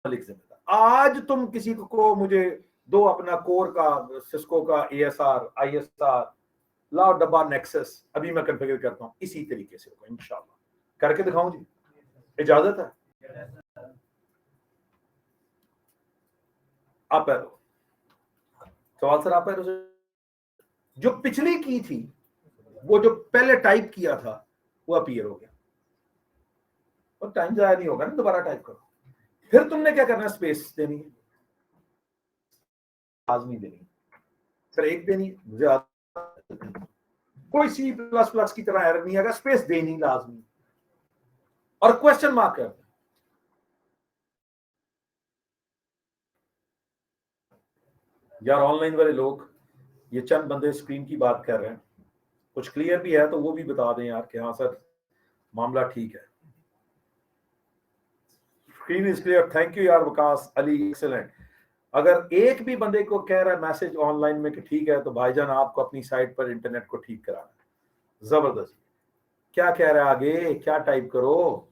मलिक जिम्मेदार। आज तुम किसी को मुझे दो अपना कोर का, सिस्को का ASR ISR लाओ डब्बा नेक्सस, अभी मैं कॉन्फ़िगर करता हूं, इसी तरीके से होगा इंशाल्लाह। करके दिखाऊं जी, इजाजत है? आप एरो सवाल सर, आप एरो से जो पिछली की थी, वो जो पहले टाइप किया था वो अपीयर हो गया, और टाइम जाया नहीं होगा ना, दोबारा टाइप करो। फिर तुमने क्या करना है, स्पेस देनी है, लाजमी देनी है, फिर एक देनी है, मुझे कोई C++ की तरह एरर नहीं आएगा, स्पेस देनी लाजमी, और क्वेश्चन मार्क कर। यार ऑनलाइन वाले लोग, ये चंद बंदे स्क्रीन की बात कर रहे हैं, कुछ क्लियर भी है तो वो भी बता दें यार कि हाँ सर मामला ठीक है। Screen is clear, thank you यार वकास अली, एक्सेलेंट। अगर एक भी बंदे को कह रहा है मैसेज ऑनलाइन में कि ठीक है, तो भाईजान आपको अपनी साइट पर इंटरनेट को ठीक कराना है। जबरदस्त। क्या कह रहा है आगे, क्या टाइप करो,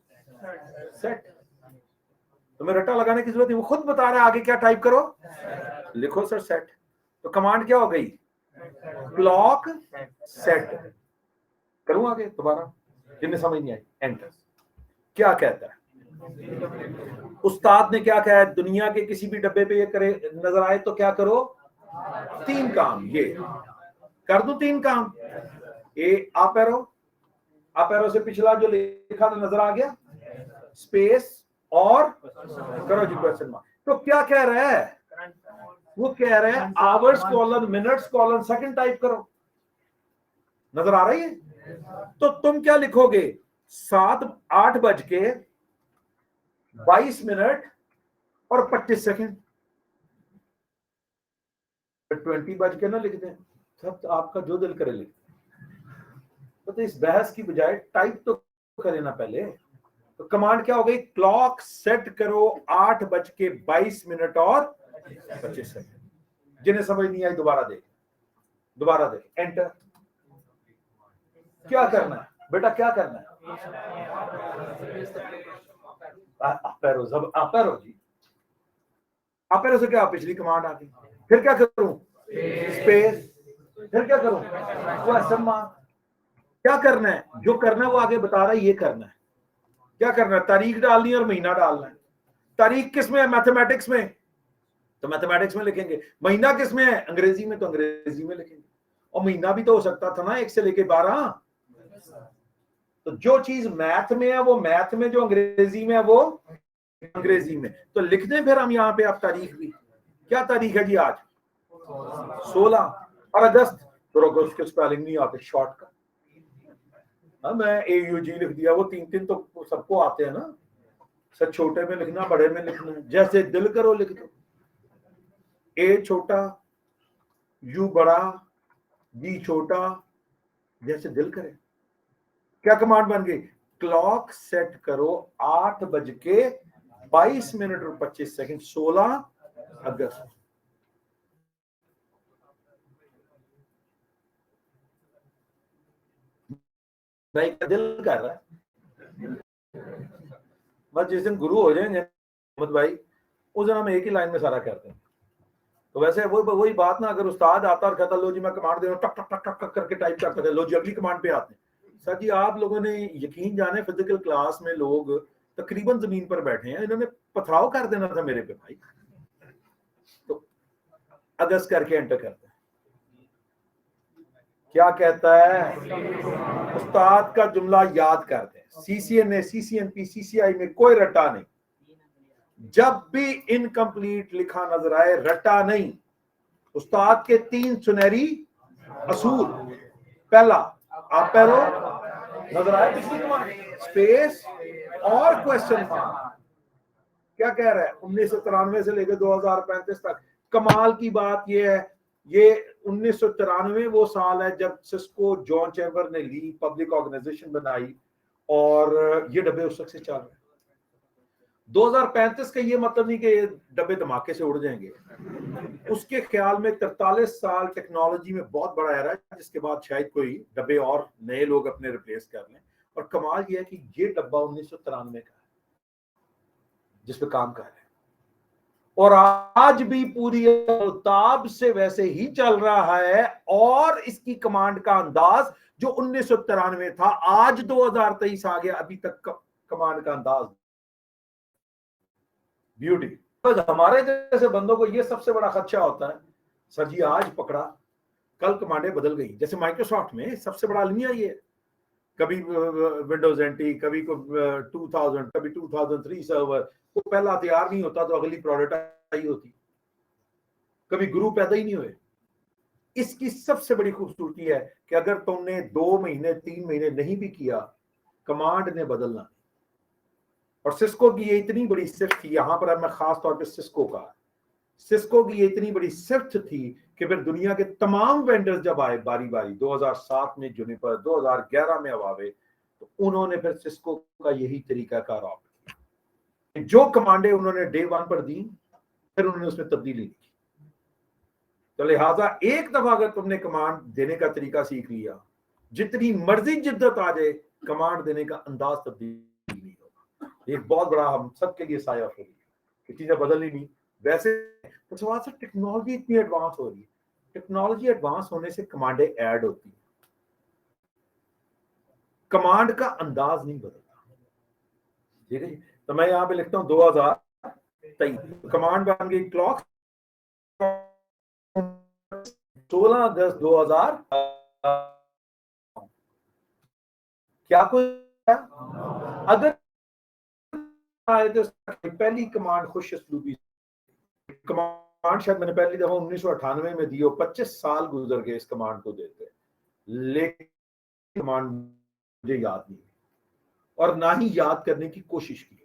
सेट। तुम्हें रट्टा लगाने की जरूरत है, वो खुद बता रहा है आगे क्या टाइप करो, लिखो सर सेट। तो कमांड क्या हो गई, क्लॉक सेट। करूं आगे दोबारा, जिन्हें समझ नहीं आई, एंटर। क्या कहता है उस्ताद ने, क्या कहा है, दुनिया के किसी भी डब्बे पे ये करे नजर आए तो क्या करो, तीन काम। ये कर दूं तीन काम, आप एरो से पिछला जो लिखा था नजर आ गया, स्पेस और करो जी क्वेश्चन मार्क। तो क्या कह रहा है, वो कह रहा है hours colon minutes colon second type करो, नजर आ रही है? तो तुम क्या लिखोगे, 8 बज के 22 मिनट और 25 सेकंड। 20 बज के ना लिख दें, सब तो आपका जो दिल करे लिख दें। तो इस बहस की बजाय टाइप तो करें ना पहले। तो कमांड क्या हो गई, क्लॉक सेट करो 8 बज के 22 मिनट और 25 सेकंड। जिन्हें समझ नहीं आई दोबारा देख, एंटर। क्या करना है बेटा, क्या करना है, अपेरो जी, अपेरो से क्या पिछली कमांड आ गई। फिर क्या करूं, स्पेस। फिर क्या करूं, क्वेश्चन मार्क। क्या करना है, जो करना है वो आगे बता रहा है, ये करना है। क्या करना है, तारीख डालनी है और महीना डालना है। तारीख किस में है, मैथमेटिक्स में, तो मैथमेटिक्स में लिखेंगे। महीना किस में है, अंग्रेजी में, तो अंग्रेजी में लिखेंगे। और महीना भी तो हो सकता था ना 1 से लेके 12। तो जो चीज मैथ में है वो मैथ में, जो अंग्रेजी में है वो अंग्रेजी में। तो लिख दें फिर हम यहाँ पे आप तारीख भी। क्या तारीख है जी आज, 16 और अगस्त। तो अगस्त के स्पेलिंग नहीं आते, शॉर्ट का। मैं AUG लिख दिया, वो 3 तो सबको आते हैं ना, सर छोटे में लिखना, बड़े में लिखना, जैसे दिल करो लिख दो। A छोटा, U बड़ा, B छोटा, जैसे दिल करे। क्या कमांड बन गई, क्लॉक सेट करो 8 बज के 22 मिनट और 25 सेकंड, 16 अगस्त। भाई दिल कर रहा है, बस जिस दिन गुरु हो जाएंगे मोहम्मद भाई, उस दिन हम एक ही लाइन में सारा करते हैं। तो वैसे वही बात ना, अगर उस्ताद आता और कहता लो जी मैं कमांड दे रहा हूँ, टक टक टक टक करके टाइप करते थे, लो जी अगली कमांड पे आते हैं। सर जी आप लोगों ने यकीन जाने, फिजिकल क्लास में लोग तकरीबन जमीन पर बैठे हैं, इन्होंने पथराव कर देना था मेरे पे भाई। तो अगस्त करके एंटर करते हैं। क्या कहता है, उस्ताद का जुमला याद करते हैं। CCNA CCNP CCI में कोई रट्टा नहीं, जब भी इनकम्प्लीट लिखा नजर आए रट्टा नहीं। उस्ताद के 3 सुनहरी असूल, पहला अपेरो, नजर आए पिछली कमांड, स्पेस और क्वेश्चन मार्क। क्या कह रहा है, 1993 से लेकर 2035 तक। कमाल की बात यह है, ये 1993 वो साल है जब सिस्को जॉन चैम्बर ने ली पब्लिक ऑर्गेनाइजेशन बनाई, और ये डब्बे उस तक से चल रहे हैं। 2035 का ये मतलब नहीं कि ये डब्बे धमाके से उड़ जाएंगे। उसके ख्याल में 43 साल टेक्नोलॉजी में बहुत बड़ा एरा है, जिसके बाद शायद कोई डब्बे और नए लोग अपने रिप्लेस कर लें। और कमाल ये है कि ये डब्बा 1993 का है जिस पे काम कर रहे हैं। और आज भी पूरी ताब से वैसे ही चल रहा है। और इसकी कमांड का अंदाज जो 1993 था, आज 2023 आ गया, अभी तक कमांड का अंदाज ब्यूटी। तो हमारे जैसे बंदों को ये सबसे बड़ा खदशा होता है, सर जी आज पकड़ा कल कमांडें बदल गई। जैसे माइक्रोसॉफ्ट में सबसे बड़ा अलमिया ये है, कभी विंडोज एनटी, कभी 2000, कभी 2003 सर्वर, तो पहला तैयार नहीं होता तो अगली प्रोडक्ट आई होती, कभी गुरु पैदा ही नहीं हुए। इसकी सबसे बड़ी खूबसूरती है कि अगर तुमने 2 महीने 3 महीने नहीं भी किया, कमांड ने बदलना। और सिस्को की ये इतनी बड़ी सिफ्त थी, यहां पर अब मैं खास तौर पे सिस्को की ये इतनी बड़ी सिफ्त थी कि फिर दुनिया के तमाम वेंडर्स जब आए बारी बारी, 2007 में जुनिपर, 2011 में अवावे, तो उन्होंने फिर सिस्को का यही तरीका कार जो कमांडें उन्होंने डे 1 पर दी, फिर उन्होंने उसमें तब्दीली की। तो लिहाजा एक दफा अगर तुमने कमांड देने का तरीका सीख लिया, जितनी मर्जी जिद्दत आ जाए, कमांड देने का अंदाज तब्दील नहीं होगा। एक बहुत बड़ा हम सबके लिए साया होगी कि चीजें बदलनी नहीं। वैसे तो सवाल सर टेक्नोलॉजी इतनी एडवांस हो रही है, टेक्नोलॉजी एडवांस होने से कमांडें ऐड होती है, कमांड का अंदाज नहीं बदलता। ठीक है जी। तो मैं यहां पे लिखता हूं 2023 कमांड बन गई क्लॉक 16/10/2000। क्या कोई अगर आए तो पहली कमांड खुश असलूबी कमांड शायद मैंने पहली दफा 1998 में दी और 25 साल गुजर गए इस कमांड को देते, लेकिन कमांड मुझे याद नहीं और ना ही याद करने की कोशिश की।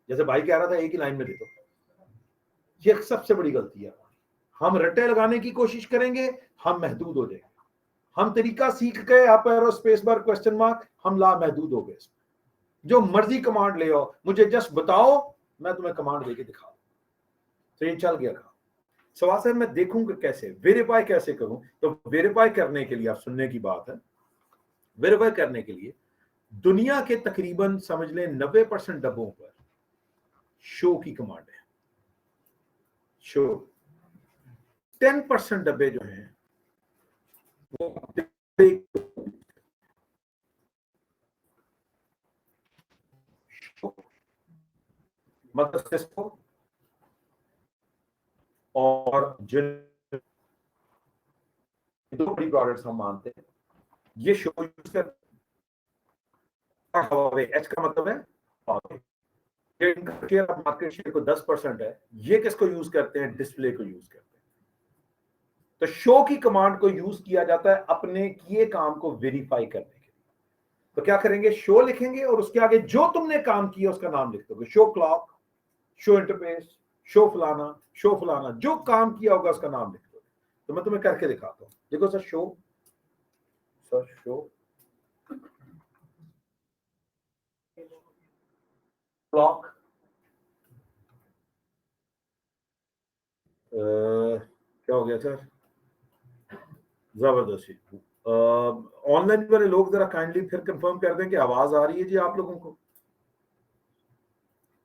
जैसे भाई कह रहा था एक ही लाइन में दे दो, ये सबसे बड़ी गलती है। हम रटे लगाने की कोशिश करेंगे, हम महदूद हो जाएंगे। हम तरीका सीख गए, आप arrow space bar question mark, हम ला महदूद हो गए। जो मर्जी कमांड ले आओ, मुझे जस्ट बताओ, मैं तुम्हें कमांड देके दिखा दूं। तो ये चल गया था। सवाल सर मैं देखूंगा कैसे, वेरीफाई कैसे करूं? तो वेरीफाई करने के लिए, आप सुनने की बात है, वेरीफाई करने के लिए दुनिया के तकरीबन समझ लें 90% डब्बों पर शो की कमांड है। शो 10% डब्बे जो हैं वो मतलब सिस्को और जिन दो बड़ी प्रोडक्ट्स हम मानते हैं, ये शो यूज कर एच का मतलब है शेयर ऑफ मार्केट शेयर को 10% है, ये किसको यूज करते हैं? डिस्प्ले को यूज करते हैं। तो शो की कमांड को यूज किया जाता है अपने किए काम को वेरीफाई करने के लिए। तो क्या करेंगे? शो लिखेंगे और उसके आगे जो तुमने काम किया उसका नाम लिख दोगे। Show clock, show interface, show फलाना, जो काम किया होगा उसका नाम लिख दोगे। तो मैं तुम्हें करके दिखाता हूं। देखो सर, शो क्लॉक, क्या हो गया सर? जबरदस्ती। ऑनलाइन वाले लोग जरा काइंडली फिर कंफर्म कर दें कि आवाज आ रही है जी आप लोगों को।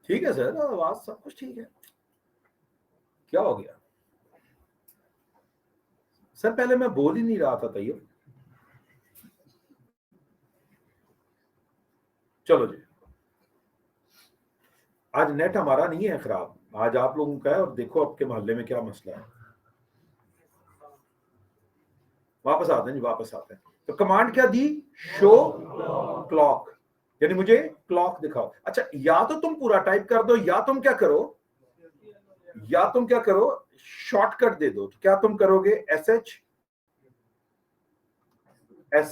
ठीक है सर, आवाज सब कुछ ठीक है। क्या हो गया सर? पहले मैं बोल ही नहीं रहा था तैयब। चलो जी, आज नेट हमारा नहीं है खराब, आज आप लोगों का है। और देखो आपके मोहल्ले में क्या मसला है। वापस आते हैं जी, वापस आते हैं। तो कमांड क्या दी? शो क्लॉक, यानी मुझे क्लॉक दिखाओ। अच्छा, या तो तुम पूरा टाइप कर दो, या तुम क्या करो, शॉर्टकट दे दो। तो क्या तुम करोगे? S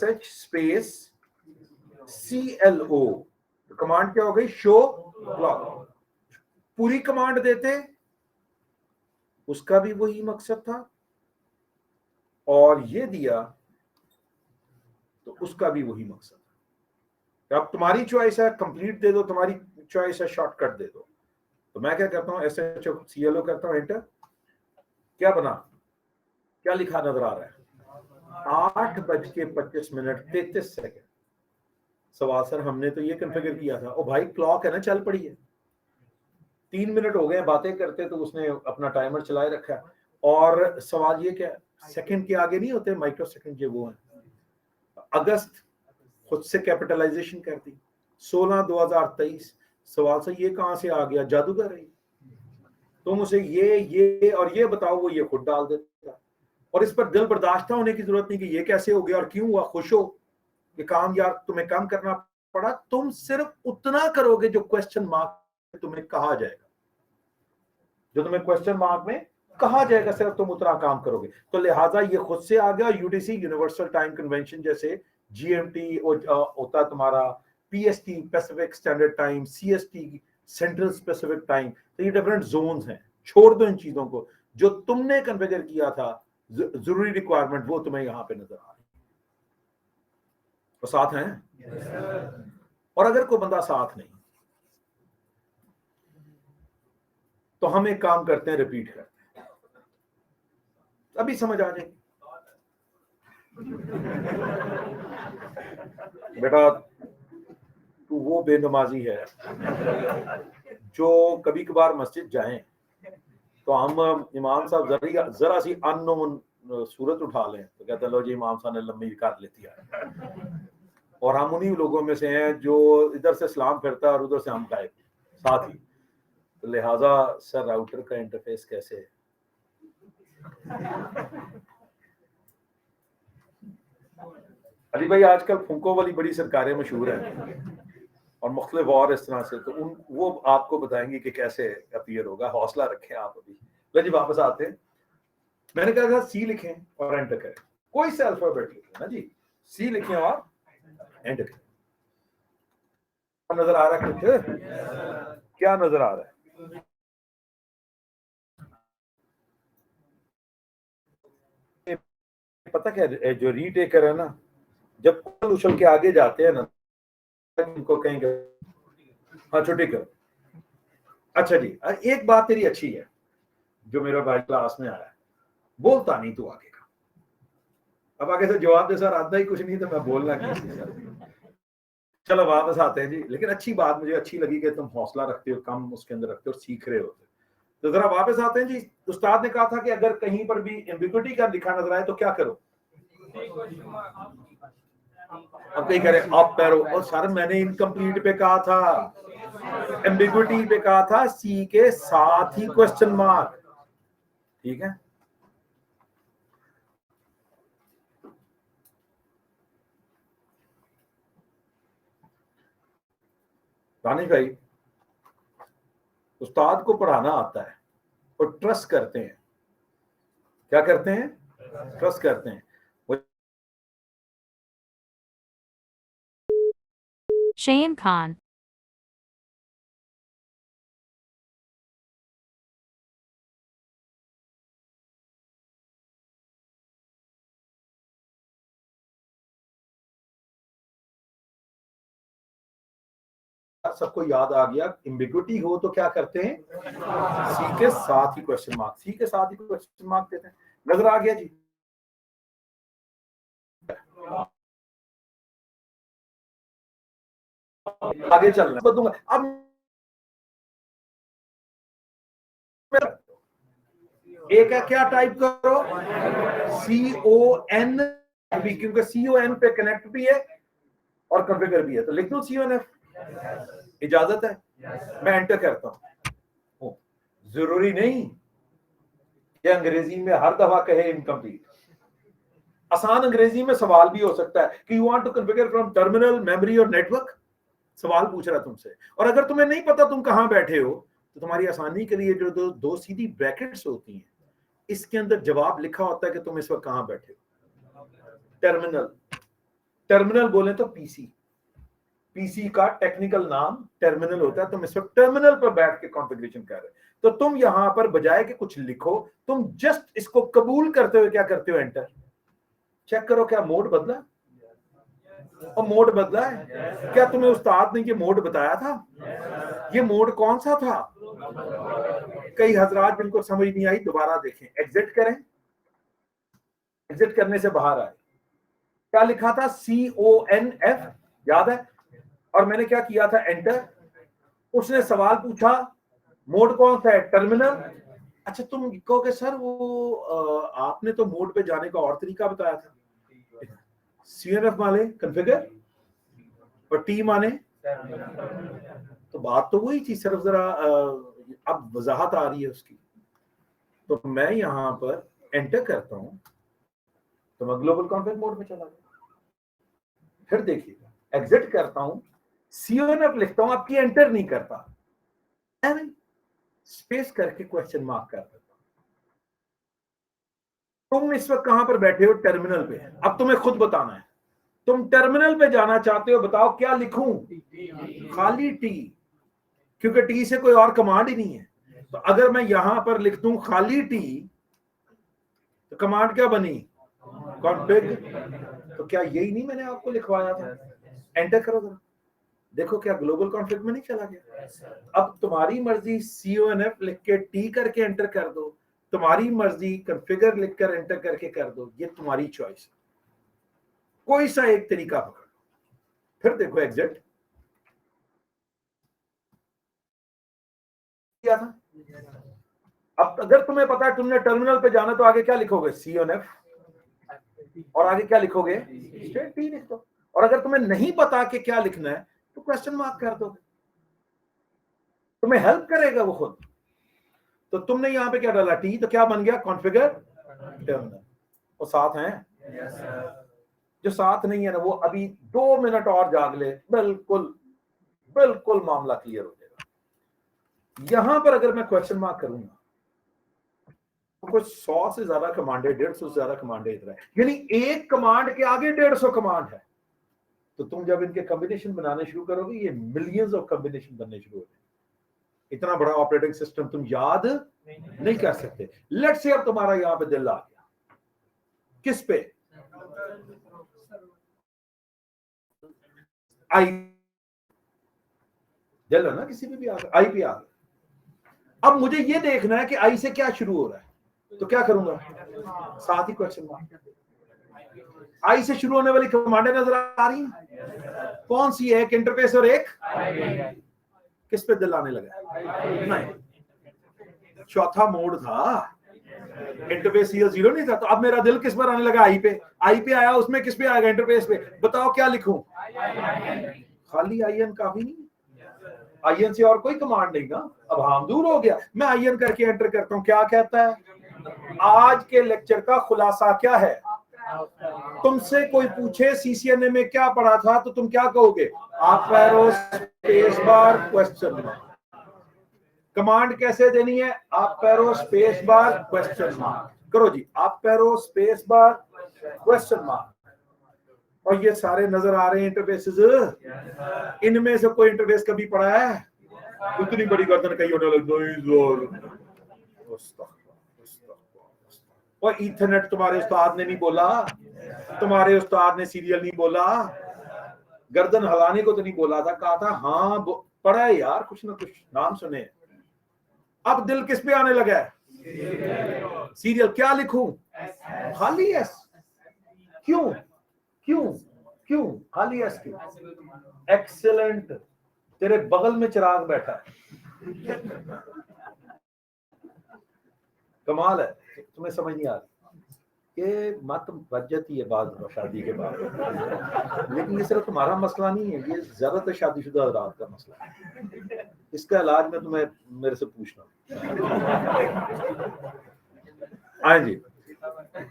H space CLO। Command क्या हो गई? Show clock. पूरी कमांड देते, उसका भी वही मकसद था, और ये दिया तो उसका भी वही मकसद है। अब तुम्हारी चॉइस है, कंप्लीट दे दो, तुम्हारी चॉइस है शॉर्टकट दे दो। तो मैं क्या करता हूं? SHCLO करता हूं, एंटर। क्या बना? क्या लिखा नजर आ रहा है? 8:25 सवाल सर हमने तो ये कॉन्फ़िगर किया था। ओ भाई, क्लॉक है ना, चल पड़ी है। 3 मिनट हो गए बातें करते, तो उसने अपना टाइमर चलाए रखा है। और सवाल ये क्या, सेकंड के आगे नहीं होते माइक्रो सेकंड, जो वो है। अगस्त खुद से कैपिटलाइजेशन कर दी, 16/2023। सवाल से ये कहां से आ गया, जादूगर है तुम उसे ये और ये बताओ, वो ये खुद डाल देता। और इस पर दिल बर्दाश्त होने की जरूरत नहीं कि ये कैसे हो गया और क्यों हुआ। खुश हो कि काम यार तुम्हें कम करना पड़ा, तुम सिर्फ उतना करोगे जो क्वेश्चन मार्क तुम्हें कहा जाएगा, जो तुम्हें क्वेश्चन मार्क में कहा जाएगा, सिर्फ तुम उतना काम करोगे। तो लिहाजा ये खुद से आ गया। यूटीसी यूनिवर्सल टाइम कन्वेंशन, जैसे जीएमटी होता है तुम्हारा, PST Pacific standard time, CST central specific time, तो ये डिफरेंट जोन्स हैं। छोड़ दो इन चीजों को, जो तुमने कन्फिगर किया था जरूरी रिक्वायरमेंट, वो तुम्हें यहां पे नजर आ रही है। तो साथ हैं। और अगर कोई बंदा साथ नहीं, तो हम एक काम करते हैं, रिपीट करते हैं, अभी समझ आ जाएगी। बेटा तू वो बेनमाजी है जो कभी कभार मस्जिद जाएं तो हम इमाम साहब जरा सी अननोन सूरत उठा लें तो कहते हैं लो जी इमाम साहब ने लंबी कर लेती है। और हम उन्हीं लोगों में से हैं जो इधर से सलाम फिरता है और उधर से हम गायब साथ ही। तो लिहाजा सर राउटर का इंटरफेस कैसे है? अली भाई आजकल फुंको वाली बड़ी सरकारें मशहूर हैं और मुख्तलिफ और इस तरह से, तो वो आपको बताएंगे कि कैसे अपीयर होगा। हौसला रखें आप अभी। लो जी वापस आते हैं। मैंने कहा था सी लिखें और एंटर करें, कोई से अल्फाबेट लिखें ना जी, सी लिखें और एंटर करें। नजर आ रहा है कुछ? क्या नजर आ रहा है? पता क्या, जो रीटेकर है ना, जब उछल के आगे जाते हैं ना, उनको कहेंगे हाँ छुट्टी करो। अच्छा जी, एक बात तेरी अच्छी है, जो मेरा भाई क्लास में आया है, बोलता नहीं तू आगे का। अब आगे से जवाब दे सर आता ही कुछ नहीं तो मैं बोलना किसी सर। चलो वापस आते हैं जी। लेकिन अच्छी बात मुझे अच्छी लगी कि तुम हौसला रखते हो, कम उसके अंदर रखते हो और सीख रहे होते। तो जरा वापस आते हैं जी। उस्ताद ने कहा था कि अगर कहीं पर भी एम्बिग्युइटी का लिखा नजर आए तो क्या करो? अब कहीं कह रहे आप पैरो, और सर मैंने इनकम्प्लीट पे कहा था, एम्बिग्युइटी पे कहा था सी के साथ ही क्वेश्चन मार्क। ठीक है, रानी भाई उस्ताद को पढ़ाना आता है और ट्रस्ट करते हैं। क्या करते हैं? ट्रस्ट करते हैं। Shayam Khan. सबको याद आ गया, एम्बिग्युइटी हो तो क्या करते हैं? सी के साथ ही क्वेश्चन मार्क, सी के साथ ही क्वेश्चन मार्क देते हैं। नजर आ गया जी? आगे चलना बदूंगा अब। एक है क्या, टाइप करो CON, क्योंकि CON पे कनेक्ट भी है और कॉन्फ़िगर भी है, तो लिख दो CONF। इजाजत है? मैं एंटर करता हूं। जरूरी नहीं कि अंग्रेजी में हर दफा कहे इनकम्प्लीट। आसान अंग्रेजी में सवाल भी हो सकता है कि you want to configure from terminal, memory और नेटवर्क। सवाल पूछ रहा तुमसे, और अगर तुम्हें नहीं पता तुम कहां बैठे हो, तो तुम्हारी आसानी के लिए जो दो सीधी ब्रैकेट्स होती हैं, इसके अंदर जवाब लिखा होता है कि तुम इस वक्त कहां बैठे हो। टर्मिनल, टर्मिनल बोले तो पीसी, पीसी का टेक्निकल नाम टर्मिनल होता है। तुम इस वक्त टर्मिनल पर बैठ के कॉन्फ़िगरेशन कर रहे हो, तो तुम यहां पर बजाय के कुछ लिखो, तुम जस्ट इसको कबूल करते हुए क्या करते हो? एंटर। चेक करो क्या मोड बदला, और मोड बदला है। क्या तुम्हें उस्ताद ने ये मोड बताया था? ये मोड कौन सा था? कई हजरात जिनको समझ नहीं आई दोबारा देखें। एग्जिट करें, एग्जिट करने से बाहर आए। क्या लिखा था? CONF, याद है? और मैंने क्या किया था? एंटर। उसने सवाल पूछा, मोड कौन सा है? टर्मिनल। अच्छा, तुम कहोगे सर वो आपने तो मोड पे जाने का और तरीका बताया था। CNF माने कॉन्फ़िगर और T माने, तो बात तो वही थी, सिर्फ जरा अब वजाहत आ रही है उसकी। तो मैं यहां पर एंटर करता हूं तो मैं ग्लोबल कॉन्फ़िग मोड में चला गया। फिर देखिएगा, एग्जिट करता हूं, CNF लिखता हूं, आपकी एंटर नहीं करता, स्पेस करके क्वेश्चन मार्क कर देता हूं। तुम इस वक्त कहां पर बैठे हो? टर्मिनल पे। अब तुम्हें खुद बताना है, तुम टर्मिनल पे जाना चाहते हो, बताओ क्या लिखूं? खाली टी, क्योंकि टी से कोई और कमांड ही नहीं है। तो अगर मैं यहां पर लिख दूं खाली टी, तो कमांड क्या बनी? कॉन्फ़िग। तो क्या यही नहीं मैंने आपको लिखवाया था? एंटर करो जरा, देखो क्या ग्लोबल कॉन्फ़िग में नहीं चला गया? अब तुम्हारी मर्जी CONF लिख के टी करके एंटर कर दो, तुम्हारी मर्जी कॉन्फ़िगर लिखकर एंटर करके कर दो, ये तुम्हारी चॉइस है। कोई सा एक तरीका पकड़ लो। फिर देखो एग्जिट किया था। अब अगर तुम्हें पता है तुमने टर्मिनल पे जाना, तो आगे क्या लिखोगे? CONF, और आगे क्या लिखोगे? स्ट्रेट टी लिख दो। और अगर तुम्हें नहीं पता कि क्या लिखना है, तो क्वेश्चन मार्क कर दो, तुम्हें हेल्प करेगा वो खुद। तो तुमने यहां पे क्या डाला? टी, तो क्या बन गया? Configure terminal. वो साथ हैं? जो साथ नहीं है ना, वो अभी 2 मिनट और जाग ले, बिल्कुल बिल्कुल मामला क्लियर हो जाएगा। यहां पर अगर मैं क्वेश्चन मार्क करूंगा, तो कुछ 100 से ज्यादा कमांड है, 150 से ज्यादा कमांड है इधर है, यानी एक कमांड के आगे 150 कमांड है। तो तुम जब इनके कॉम्बिनेशन बनाने शुरू करोगे, ये मिलियंस ऑफ कॉम्बिनेशन बनने शुरू हो जाएंगे। इतना बड़ा ऑपरेटिंग सिस्टम तुम याद नहीं कर सकते। लेट्स से अब तुम्हारा यहां पे दिल आ गया, किस पे? आई, दिल है ना, किसी पे भी आ गया, आई पे आ गया। अब मुझे ये देखना है कि आई से क्या शुरू हो रहा है, तो क्या करूंगा? साथ ही क्वेश्चन मार्क। आई से शुरू होने वाली कमांडें नजर आ रही हैं? कौन सी है? एक इंटरफेस और एक, किस पे दिल आने लगा? नहीं, चौथा मोड था, इंटरफेस ये 0 नहीं था, तो अब मेरा दिल किस पर आने लगा? आई पे। आई पे आया, उसमें किस पे आएगा? इंटरफेस पे। बताओ क्या लिखूं? खाली IN काफी नहीं? IN से और कोई कमांड नहीं ना? अब हम दूर हो गया, मैं IN करके एंटर करता हूं, क्या कहता है? आज के लेक्चर का खुलासा क्या है? तुमसे कोई पूछे CCNA में क्या पढ़ा था, तो तुम क्या कहोगे? आप arrow space bar question mark. Command कैसे देनी है? आप arrow space bar question mark. करो जी, आप arrow space bar question mark. और ये सारे नजर आ रहे हैं इंटरफेसेस, इनमें से कोई इंटरफेस कभी पढ़ा है? उतनी बड़ी गर्दन कहीं होने लग गई। और ईथरनेट तुम्हारे उस्ताद ने नहीं बोला, तुम्हारे उस्ताद ने सीरियल नहीं बोला, गर्दन हिलाने को तो नहीं बोला था, कहा था हाँ पढ़ा है यार, कुछ ना कुछ नाम सुने। अब दिल किस पे आने लगा है? सीरियल। क्या लिखूं? खाली एस। क्यों क्यों क्यों खाली एस क्यों? एक्सीलेंट, तेरे बगल में चिराग बैठा है। कमाल है, तुम्हें समझ नहीं आ रही। ये मत बच जाती है बाद शादी के बाद, लेकिन ये सिर्फ तुम्हारा मसला नहीं है, ये ज्यादातर शादीशुदा रात का मसला है। इसका इलाज में तुम्हें मेरे से पूछना। हाँ जी,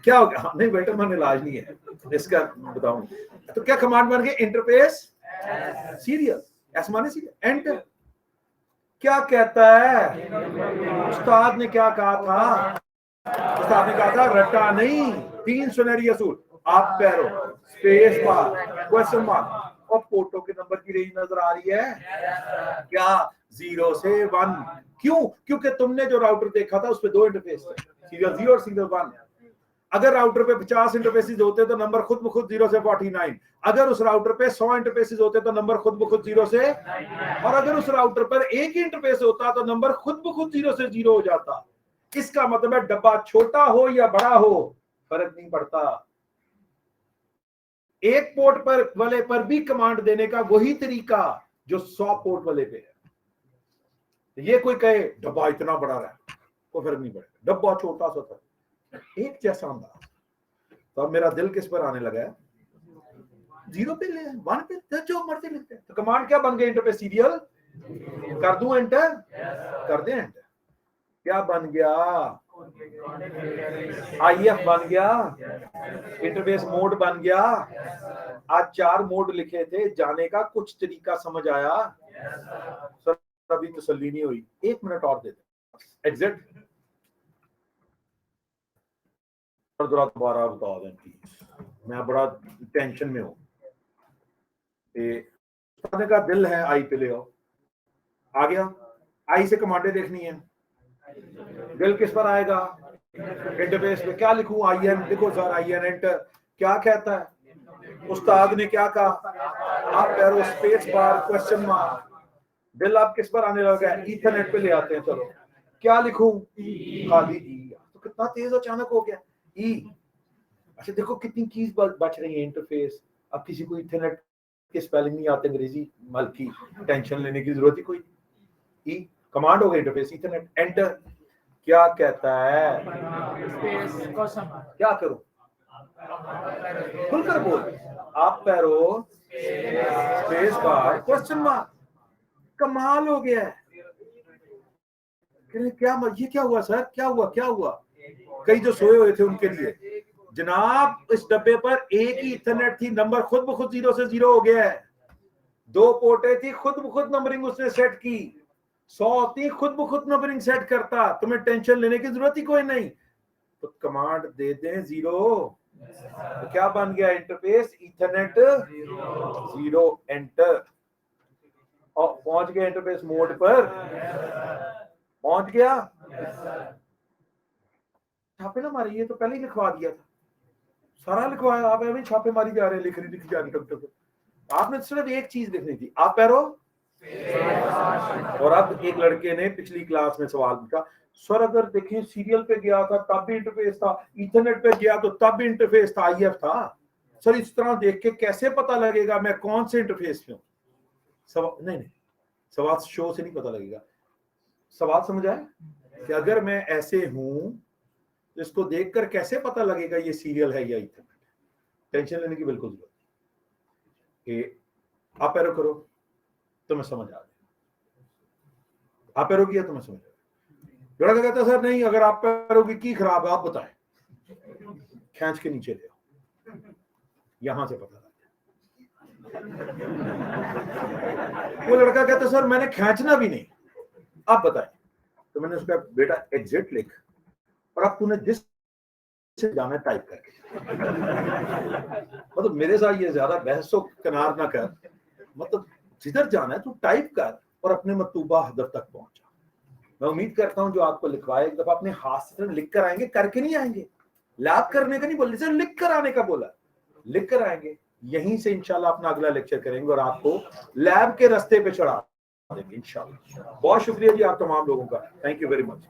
क्या हो गया? नहीं बेटा, मन इलाज नहीं है इसका, बताऊं तो क्या कमांड बन गई? इंटरफेस सीरियल, ऐसा माने सीरियल। एंटर। क्या कहता है? उस्ताद ने क्या कहा था? उस्ताद ने कहा था रटा नहीं, 3 सुनहरी असूल, आप पैरो स्पेस बार क्वेश्चन मार्क। और फोटो के नंबर की रेंज नजर आ रही है क्या? 0 से 1। क्यों? क्योंकि तुमने जो राउटर देखा था उसपे 2 इंटरफेस थे, सीरियल 0 और सीरियल 1। अगर राउटर पे 50 इंटरफेसेस होते तो नंबर खुद ब खुद 0 से 49। अगर उस राउटर पे 100 इंटरफेसेस होते तो नंबर खुद ब खुद 0 से, और अगर उस राउटर पर एक ही इंटरफेस होता तो नंबर खुद ब खुद 0 से 0 हो जाता। इसका मतलब है डब्बा छोटा हो या बड़ा हो, फर्क नहीं पड़ता। एक पोर्ट पर वाले पर भी कमांड देने का वही तरीका जो 100 पोर्ट वाले पे है। ये कोई कहे डब्बा इतना बड़ा रहा, कोई फर्क नहीं पड़ेगा, डब्बा छोटा सा था, एक जैसा अंदाज। तो अब मेरा दिल किस पर आने लगा है, 0 पे ले, 1 पे, जो मर्जी लिखते हैं। तो कमांड क्या बन गई इंटरफेस, सीरियल कर दूं एंटर, कर दे एंटर, क्या बन गया, IF बन गया, इंटरफेस मोड बन गया। आज 4 मोड लिखे थे, जाने का कुछ तरीका समझ आया, सर अभी तसल्ली नहीं हुई, 1 मिनट और दे दे, एग्जिट। दोबारा बता दें प्लीज, मैं बड़ा टेंशन में हूं। का दिल है आई पे ले आओ, आ गया, आई से कमांडें देखनी है, दिल किस पर आएगा, इंटरफेस पे क्या लिखूं, IN लिखो सर, IN एंटर, क्या कहता है उस्ताद ने क्या कहा, आप arrow space bar question mark, दिल आप किस पर आने लगा है, ईथरनेट पे ले आते हैं, चलो क्या लिखूं, खाली ई, तो कितना तेज अचानक हो गया, ई। अच्छा देखो कितनी कीज बच रही है इंटरफेस। अब किसी को ईथरनेट के स्पेलिंग नहीं आते अंग्रेजी मल्की, टेंशन लेने की जरूरत ही कोई, ई कमांड हो गई इंटरफेस ईथरनेट, एंटर, क्या कहता है, क्या करूं, खुलकर बोल, आप पैरो स्पेस बार क्वेश्चन मार्क, कमाल हो गया है। क्या ये क्या हुआ सर, क्या हुआ क्या हुआ, कई जो सोए हुए थे उनके लिए जनाब, इस डब्बे पर एक ही इथरनेट थी, नंबर खुद ब खुद 0 से 0 हो गया है, 2 पोर्टे थी, खुद ब खुद नंबरिंग उसने सेट की, 100 होती खुद ब खुद नंबरिंग सेट करता, तुम्हें टेंशन लेने की जरूरत ही कोई नहीं। तो कमांड दे दें 0, तो क्या बन गया इंटरफेस, ईथरनेट 0 एंटर, और पहुंच गया इंटरफेस मोड पर, पहुंच गया। छापे ना मारिए, तो पहले ही लिखवा दिया था, सारा लिखवाया, आप ऐसे छापे मारी जा रहे हैं, लिखी जा रही टक। आपने सिर्फ एक चीज लिखनी थी, आप पैरो। और अब एक लड़के ने पिछली क्लास में सवाल पूछा, सर अगर देखें सीरियल पे गया था तब भी इंटरफेस था, ईथरनेट पे गया तो तब भी इंटरफेस था, IF था, सर इस तरह देख के कैसे पता लगेगा मैं कौन से इंटरफेस पे हूं। नहीं, सवाल शो से नहीं पता लगेगा, सवाल समझ आए कि अगर मैं ऐसे हूं तो इसको देखकर कैसे पता लगेगा ये सीरियल है या ईथरनेट। टेंशन लेने की बिल्कुल जरूरत नहीं, आप एरो करो तो मैं समझ आ गया, आप एरो किया तो मैं समझ आ गया। लड़का कहता सर नहीं, अगर आप एरो की खराब है आप बताएं, खींच के नीचे ले आओ, यहां से पता लग गया। वो लड़का कहता सर मैंने खींचना भी नहीं, आप बताएं। तो मैंने उसका बेटा एग्जिट लिख, और अब तूने जिस से जाना टाइप करके, मतलब मेरे साथ ये ज्यादा बहसो कनार ना कर, मतलब जिधर जाना है तू टाइप कर और अपने मतलूबा हदफ तक पहुंचा। मैं उम्मीद करता हूं जो आपको लिखवाए एक दफा अपने हाथ से लिख कर आएंगे, करके नहीं आएंगे, लैब करने का नहीं बोल रहे, लिख कर आने का बोला, लिख कर आएंगे, यहीं से इंशाल्लाह अपना अगला लेक्चर करेंगे और आपको लैब के रास्ते पे चढ़ा देंगे इंशाल्लाह। बहुत शुक्रिया जी आप तमाम लोगों का, थैंक यू वेरी मच।